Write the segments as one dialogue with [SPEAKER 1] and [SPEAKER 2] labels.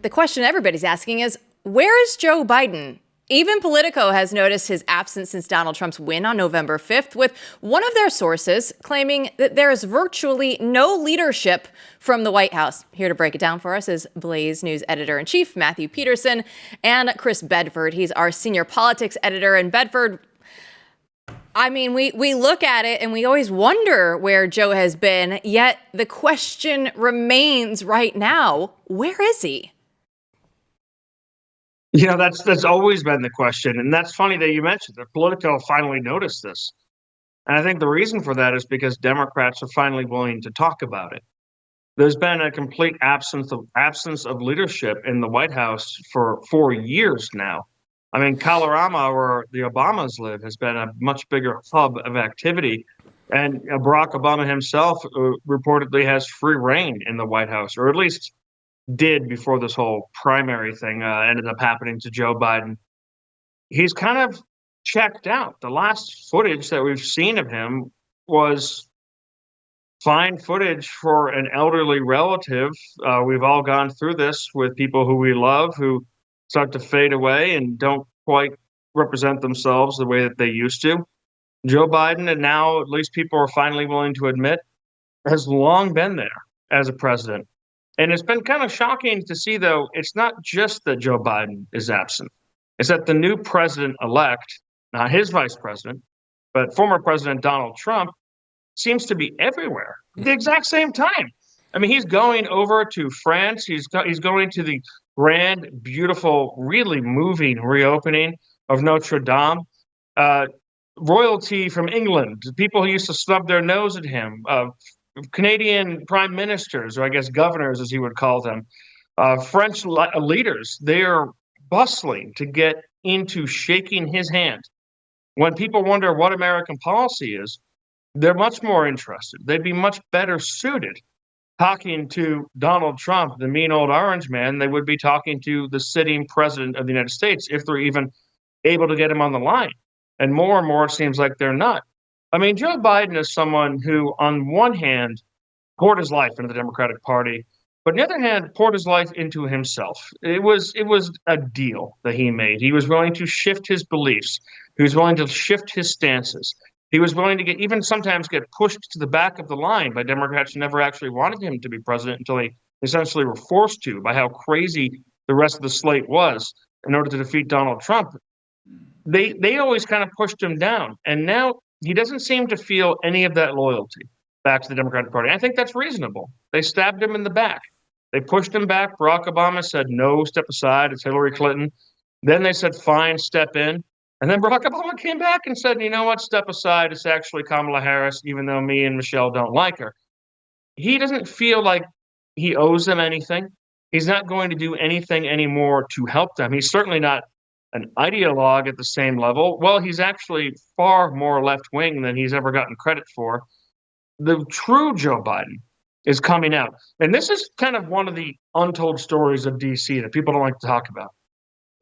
[SPEAKER 1] The question everybody's asking is, where is Joe Biden? Even Politico has noticed his absence since Donald Trump's win on November 5th, with one of their sources claiming that there is virtually no leadership from the White House. Here to break it down for us is Blaze News editor-in-chief Matthew Peterson and Chris Bedford. He's our senior politics editor in Bedford. I mean, we look at it and we always wonder where Joe has been, yet the question remains right now, where is he?
[SPEAKER 2] You know, that's always been the question. And that's funny that you mentioned that Politico finally noticed this. And I think the reason for that is because Democrats are finally willing to talk about it. There's been a complete absence of leadership in the White House for 4 years now. I mean, Colorado, where the Obamas live, has been a much bigger hub of activity. And Barack Obama himself reportedly has free reign in the White House, or at least did before this whole primary thing ended up happening to Joe Biden. He's kind of checked out. The last footage that we've seen of him was fine footage for an elderly relative. We've all gone through this with people who we love who start to fade away and don't quite represent themselves the way that they used to. Joe Biden, and now at least people are finally willing to admit, has long been there as a president. And it's been kind of shocking to see, though, it's not just that Joe Biden is absent. It's that the new president-elect, not his vice president, but former President Donald Trump, seems to be everywhere at the exact same time. I mean, he's going over to France. He's going to the grand, beautiful, really moving reopening of Notre Dame. Royalty from England, people who used to snub their nose at him, Canadian prime ministers, or I guess governors, as he would call them, French leaders, they are bustling to get into shaking his hand. When people wonder what American policy is, they're much more interested. They'd be much better suited talking to Donald Trump, the mean old orange man. They would be talking to the sitting president of the United States if they're even able to get him on the line. And more, it seems like they're not. I mean, Joe Biden is someone who, on one hand, poured his life into the Democratic Party, but on the other hand, poured his life into himself. It was a deal that he made. He was willing to shift his beliefs. He was willing to shift his stances. He was willing to even sometimes get pushed to the back of the line by Democrats who never actually wanted him to be president until they essentially were forced to by how crazy the rest of the slate was in order to defeat Donald Trump. They always kind of pushed him down. And now he doesn't seem to feel any of that loyalty back to the Democratic Party. I think that's reasonable. They stabbed him in the back. They pushed him back. Barack Obama said, no, step aside. It's Hillary Clinton. Then they said, fine, step in. And then Barack Obama came back and said, you know what, step aside. It's actually Kamala Harris, even though me and Michelle don't like her. He doesn't feel like he owes them anything. He's not going to do anything anymore to help them. He's certainly not an ideologue at the same level. Well, he's actually far more left-wing than he's ever gotten credit for. The true Joe Biden is coming out. And this is kind of one of the untold stories of D.C. that people don't like to talk about,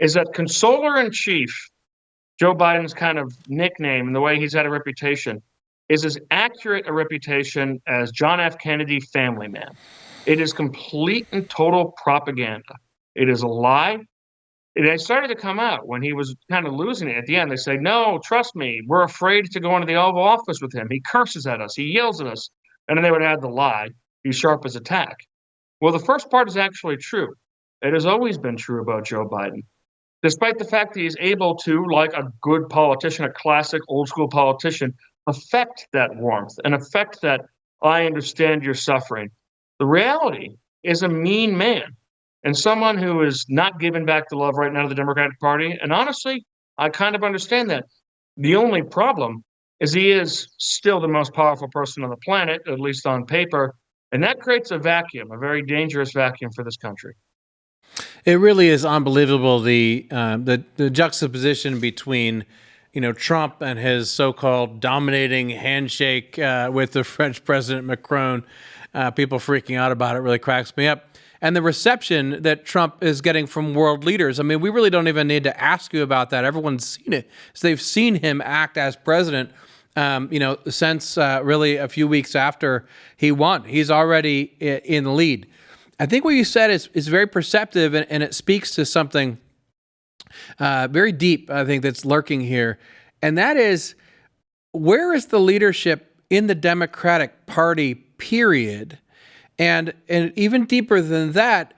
[SPEAKER 2] is that consoler-in-chief, Joe Biden's kind of nickname and the way he's had a reputation, is as accurate a reputation as John F. Kennedy family man. It is complete and total propaganda. It is a lie. It started to come out when he was kind of losing it at the end. They say, no, trust me, we're afraid to go into the Oval Office with him. He curses at us. He yells at us. And then they would add the lie. He's sharp as a tack. Well, the first part is actually true. It has always been true about Joe Biden. Despite the fact that he's able to, like a good politician, a classic old school politician, affect that warmth and affect that, I understand your suffering. The reality is a mean man. And someone who is not giving back the love right now to the Democratic Party. And honestly, I kind of understand that. The only problem is he is still the most powerful person on the planet, at least on paper. And that creates a vacuum, a very dangerous vacuum for this country.
[SPEAKER 3] It really is unbelievable, the juxtaposition between, Trump and his so-called dominating handshake with the French President Macron. People freaking out about it really cracks me up. And the reception that Trump is getting from world leaders. I mean, we really don't even need to ask you about that. Everyone's seen it. So they've seen him act as president, since really a few weeks after he won. He's already in the lead. I think what you said is very perceptive, and it speaks to something very deep, I think, that's lurking here. And that is, where is the leadership in the Democratic Party, period? And even deeper than that,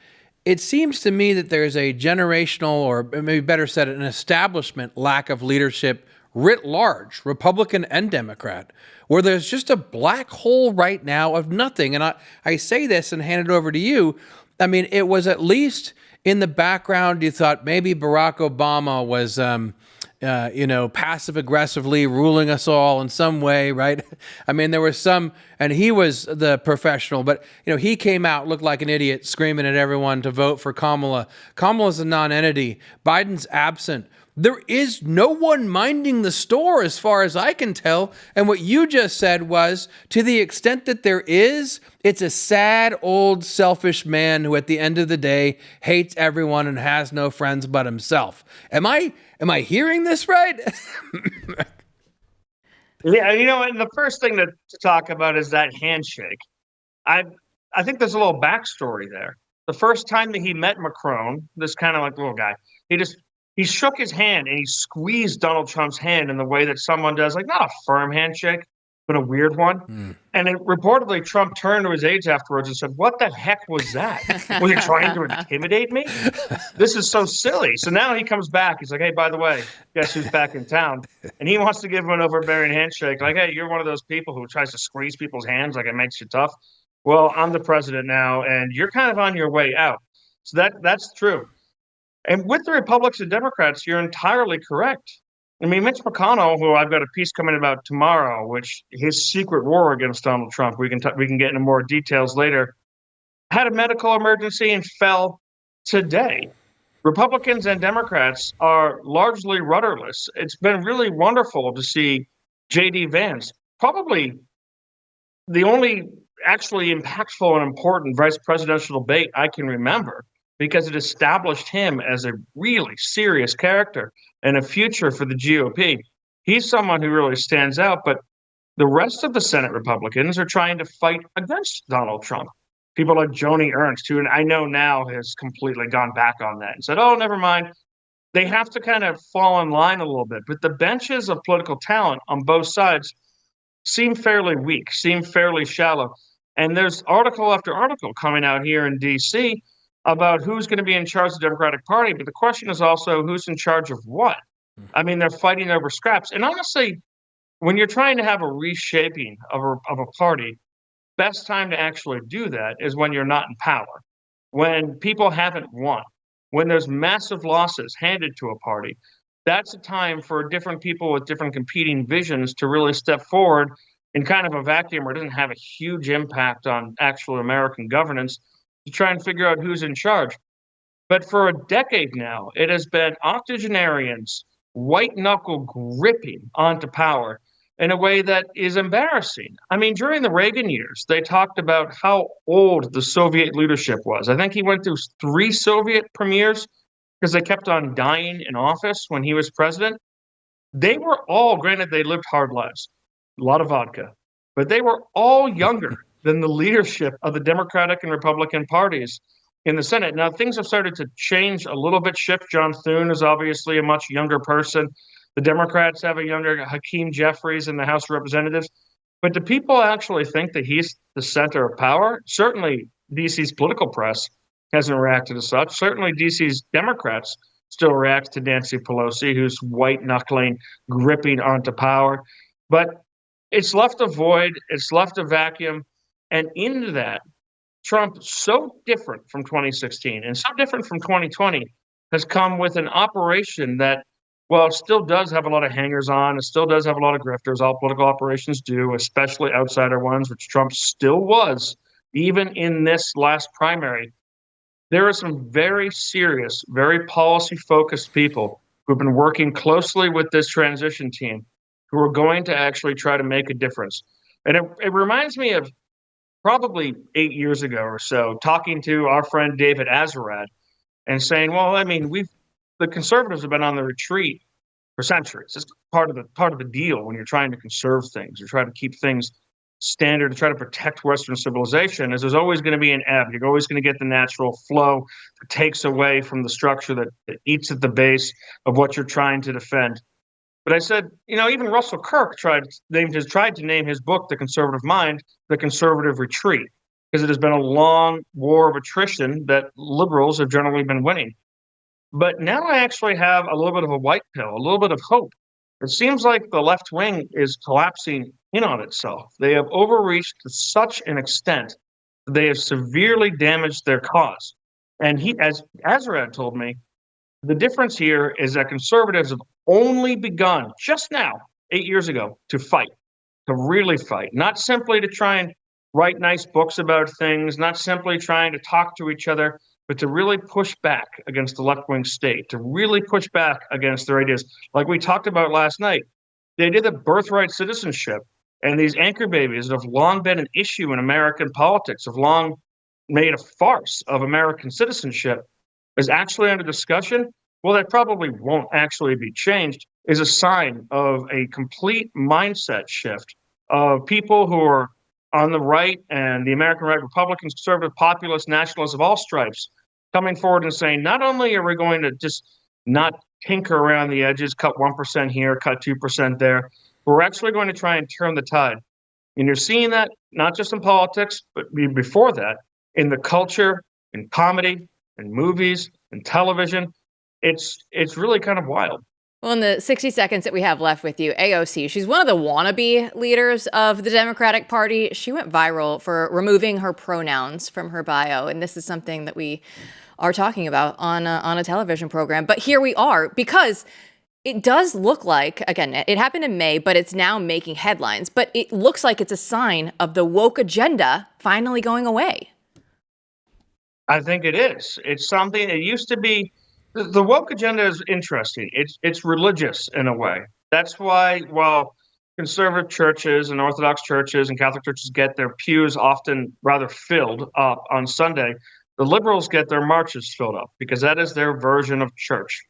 [SPEAKER 3] it seems to me that there's a generational, or maybe better said, an establishment lack of leadership writ large, Republican and Democrat, where there's just a black hole right now of nothing. And I say this and hand it over to you. I mean, it was at least in the background, you thought maybe Barack Obama was, passive aggressively ruling us all in some way, right? I mean, there was some, and he was the professional, but he came out, looked like an idiot, screaming at everyone to vote for Kamala. Kamala's a non-entity. Biden's absent. There is no one minding the store as far as I can tell. And what you just said was, to the extent that there is, it's a sad, old, selfish man who at the end of the day hates everyone and has no friends but himself. Am I hearing this right?
[SPEAKER 2] Yeah, and the first thing to talk about is that handshake. I think there's a little backstory there. The first time that he met Macron, this kind of like little guy, he shook his hand and he squeezed Donald Trump's hand in the way that someone does, like not a firm handshake, but a weird one. And reportedly, Trump turned to his aides afterwards and said, "What the heck was that? Was he trying to intimidate me? This is so silly." So now he comes back. He's like, "Hey, by the way, guess who's back in town?" And he wants to give him an overbearing handshake. Like, "Hey, you're one of those people who tries to squeeze people's hands like it makes you tough. Well, I'm the president now, and you're kind of on your way out." So that's true. And with the Republicans and Democrats, you're entirely correct. I mean, Mitch McConnell, who I've got a piece coming about tomorrow, which his secret war against Donald Trump, we can get into more details later, had a medical emergency and fell today. Republicans and Democrats are largely rudderless. It's been really wonderful to see J.D. Vance, probably the only actually impactful and important vice presidential debate I can remember, because it established him as a really serious character and a future for the GOP. He's someone who really stands out, but the rest of the Senate Republicans are trying to fight against Donald Trump. People like Joni Ernst, who I know now has completely gone back on that and said, "Oh, never mind." They have to kind of fall in line a little bit, but the benches of political talent on both sides seem fairly weak, seem fairly shallow. And there's article after article coming out here in D.C. about who's going to be in charge of the Democratic Party, but the question is also who's in charge of what. I mean, they're fighting over scraps. And honestly, when you're trying to have a reshaping of a party, best time to actually do that is when you're not in power, when people haven't won, when there's massive losses handed to a party. That's a time for different people with different competing visions to really step forward in kind of a vacuum where it doesn't have a huge impact on actual American governance, to try and figure out who's in charge. But for a decade now, it has been octogenarians white-knuckle gripping onto power in a way that is embarrassing. I mean, during the Reagan years, they talked about how old the Soviet leadership was. I think he went through 3 Soviet premiers because they kept on dying in office when he was president. They were all, granted, they lived hard lives, a lot of vodka, but they were all younger than the leadership of the Democratic and Republican parties in the Senate. Now, things have started to change a little bit, shift. John Thune is obviously a much younger person. The Democrats have a younger Hakeem Jeffries in the House of Representatives. But do people actually think that he's the center of power? Certainly, D.C.'s political press hasn't reacted as such. Certainly, D.C.'s Democrats still react to Nancy Pelosi, who's white-knuckling, gripping onto power. But it's left a void. It's left a vacuum. And into that, Trump, so different from 2016 and so different from 2020, has come with an operation that, well, it still does have a lot of hangers-on. It still does have a lot of grifters. All political operations do, especially outsider ones, which Trump still was, even in this last primary. There are some very serious, very policy-focused people who've been working closely with this transition team who are going to actually try to make a difference. And it reminds me of probably 8 years ago or so, talking to our friend David Azarad and saying, well, I mean, the conservatives have been on the retreat for centuries. It's part of the deal when you're trying to conserve things. You're trying to keep things standard to try to protect Western civilization is there's always going to be an ebb. You're always going to get the natural flow that takes away from the structure that eats at the base of what you're trying to defend. But I said, even Russell Kirk tried to name his book, The Conservative Mind, The Conservative Retreat, because it has been a long war of attrition that liberals have generally been winning. But now I actually have a little bit of a white pill, a little bit of hope. It seems like the left wing is collapsing in on itself. They have overreached to such an extent that they have severely damaged their cause. And as Azarad told me, the difference here is that conservatives have only begun just now, 8 years ago, to fight, to really fight, not simply to try and write nice books about things, not simply trying to talk to each other, but to really push back against the left-wing state, to really push back against their ideas. Like we talked about last night, the idea that birthright citizenship and these anchor babies that have long been an issue in American politics, have long made a farce of American citizenship, is actually under discussion. Well, that probably won't actually be changed, is a sign of a complete mindset shift of people who are on the right and the American right, Republicans, conservative, populists, nationalists of all stripes, coming forward and saying, not only are we going to just not tinker around the edges, cut 1% here, cut 2% there, we're actually going to try and turn the tide. And you're seeing that not just in politics, but before that, in the culture, in comedy, in movies, in television. It's really kind of wild.
[SPEAKER 1] Well, in the 60 seconds that we have left with you, AOC, she's one of the wannabe leaders of the Democratic Party. She went viral for removing her pronouns from her bio. And this is something that we are talking about on a television program. But here we are, because it does look like, again, it happened in May, but it's now making headlines. But it looks like it's a sign of the woke agenda finally going away.
[SPEAKER 2] I think it is. It's something that used to be. The woke agenda is interesting. It's religious in a way. That's why, while conservative churches and Orthodox churches and Catholic churches get their pews often rather filled up on Sunday, the liberals get their marches filled up because that is their version of church.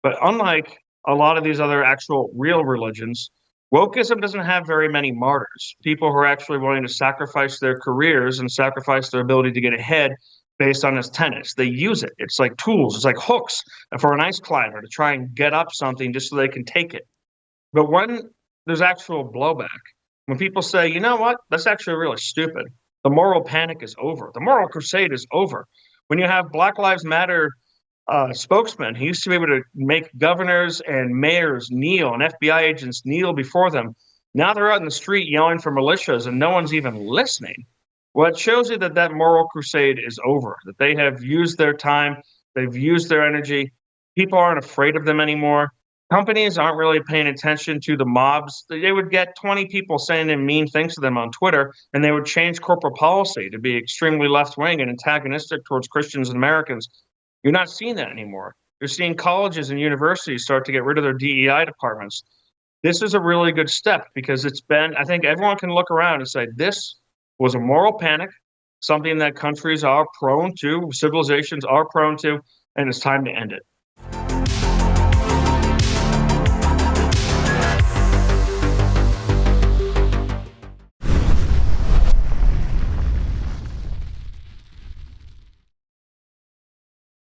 [SPEAKER 2] But unlike a lot of these other actual real religions, wokeism doesn't have very many martyrs, people who are actually willing to sacrifice their careers and sacrifice their ability to get ahead based on its tenets. They use it. It's like tools. It's like hooks for an ice climber to try and get up something just so they can take it. But when there's actual blowback, when people say, you know what, that's actually really stupid. The moral panic is over. The moral crusade is over. When you have Black Lives Matter spokesman who used to be able to make governors and mayors kneel and FBI agents kneel before them, now they're out in the street yelling for militias and no one's even listening. Well, it shows you that that moral crusade is over, that they have used their time, they've used their energy. People aren't afraid of them anymore. Companies aren't really paying attention to the mobs. They would get 20 people saying mean things to them on Twitter, and they would change corporate policy to be extremely left-wing and antagonistic towards Christians and Americans. You're not seeing that anymore. You're seeing colleges and universities start to get rid of their DEI departments. This is a really good step because it's been, I think everyone can look around and say, this was a moral panic, something that countries are prone to, civilizations are prone to, and it's time to end it.